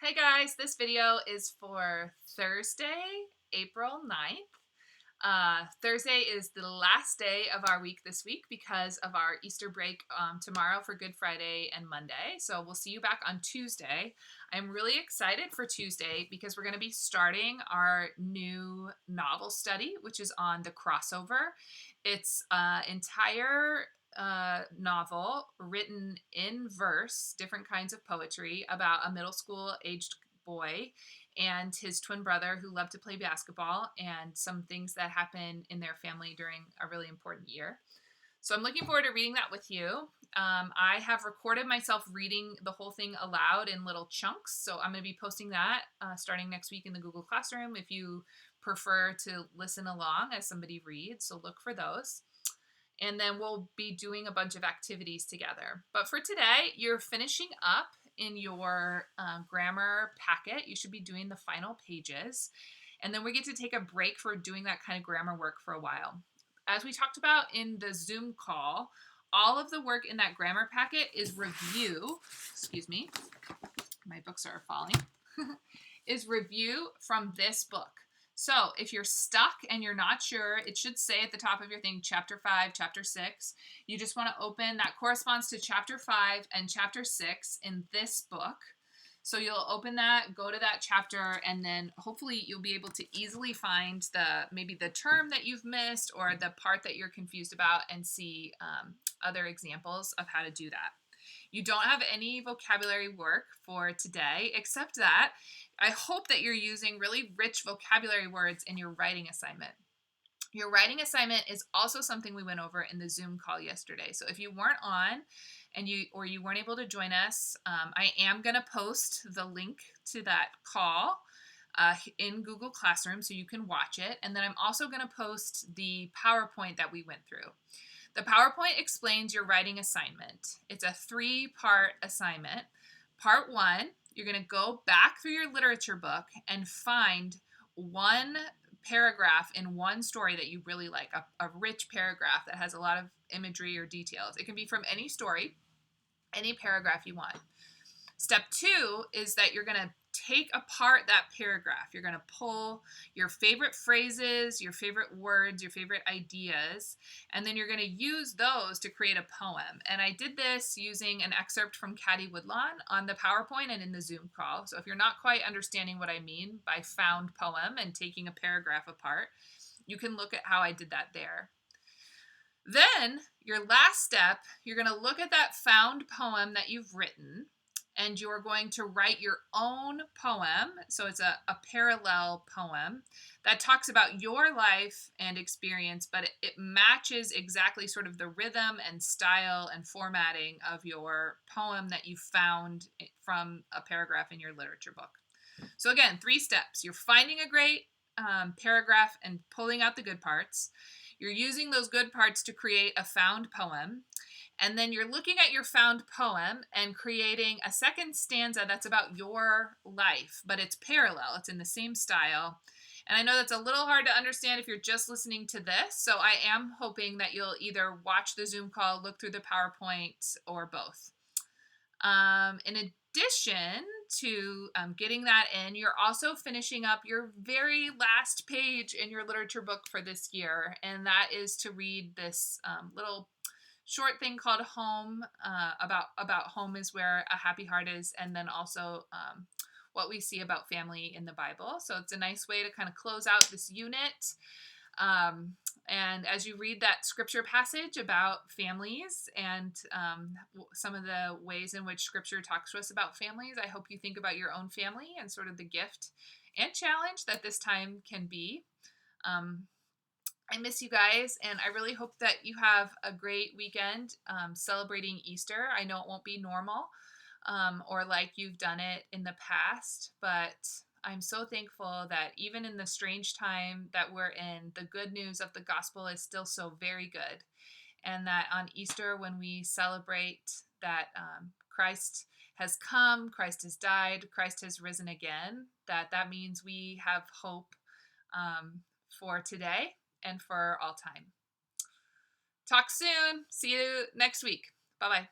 Hey guys, this video is for Thursday, April 9th. Thursday is the last day of our week this week because of our Easter break tomorrow for Good Friday and Monday. So we'll see you back on Tuesday. I'm really excited for Tuesday because we're going to be starting our new novel study, which is on the crossover. It's entire novel written in verse, different kinds of poetry about a middle school aged boy and his twin brother who loved to play basketball and some things that happen in their family during a really important year. So I'm looking forward to reading that with you. I have recorded myself reading the whole thing aloud in little chunks, so I'm going to be posting that starting next week in the Google Classroom if you prefer to listen along as somebody reads, so look for those. And then we'll be doing a bunch of activities together. But for today, you're finishing up in your grammar packet. You should be doing the final pages. And then we get to take a break for doing that kind of grammar work for a while. As we talked about in the Zoom call, all of the work in that grammar packet is review. Excuse me, my books are falling. Is review from this book. So if you're stuck and you're not sure, it should say at the top of your thing, chapter 5, chapter 6. You just want to open, that corresponds to chapter 5 and chapter 6 in this book. So you'll open that, go to that chapter, and then hopefully you'll be able to easily find maybe the term that you've missed or the part that you're confused about and see other examples of how to do that. You don't have any vocabulary work for today, except that I hope that you're using really rich vocabulary words in your writing assignment. Your writing assignment is also something we went over in the Zoom call yesterday. So if you weren't on and you weren't able to join us, I am going to post the link to that call in Google Classroom so you can watch it. And then I'm also going to post the PowerPoint that we went through. The PowerPoint explains your writing assignment. It's a 3-part assignment. Part 1, you're going to go back through your literature book and find one paragraph in one story that you really like, a rich paragraph that has a lot of imagery or details. It can be from any story, any paragraph you want. Step 2 is that you're going to take apart that paragraph. You're going to pull your favorite phrases, your favorite words, your favorite ideas, and then you're going to use those to create a poem. And I did this using an excerpt from Caddy Woodlawn on the PowerPoint and in the Zoom call. So if you're not quite understanding what I mean by found poem and taking a paragraph apart, you can look at how I did that there. Then your last step, you're going to look at that found poem that you've written, and you're going to write your own poem. So it's a parallel poem that talks about your life and experience, but it matches exactly sort of the rhythm and style and formatting of your poem that you found from a paragraph in your literature book. So again, 3 steps. You're finding a great paragraph and pulling out the good parts. You're using those good parts to create a found poem. And then you're looking at your found poem and creating a second stanza that's about your life, but it's parallel. It's in the same style. And I know that's a little hard to understand if you're just listening to this, so I am hoping that you'll either watch the Zoom call, look through the PowerPoint, or both. In addition to getting that in, you're also finishing up your very last page in your literature book for this year, and that is to read this little short thing called Home, about home is where a happy heart is, and then also what we see about family in the Bible. So it's a nice way to kind of close out this unit. And as you read that scripture passage about families and some of the ways in which scripture talks to us about families, I hope you think about your own family and sort of the gift and challenge that this time can be. I miss you guys, and I really hope that you have a great weekend celebrating Easter. I know it won't be normal or like you've done it in the past, but I'm so thankful that even in the strange time that we're in, the good news of the gospel is still so very good. And that on Easter, when we celebrate that Christ has come, Christ has died, Christ has risen again, that means we have hope for today and for all time. Talk soon. See you next week. Bye-bye.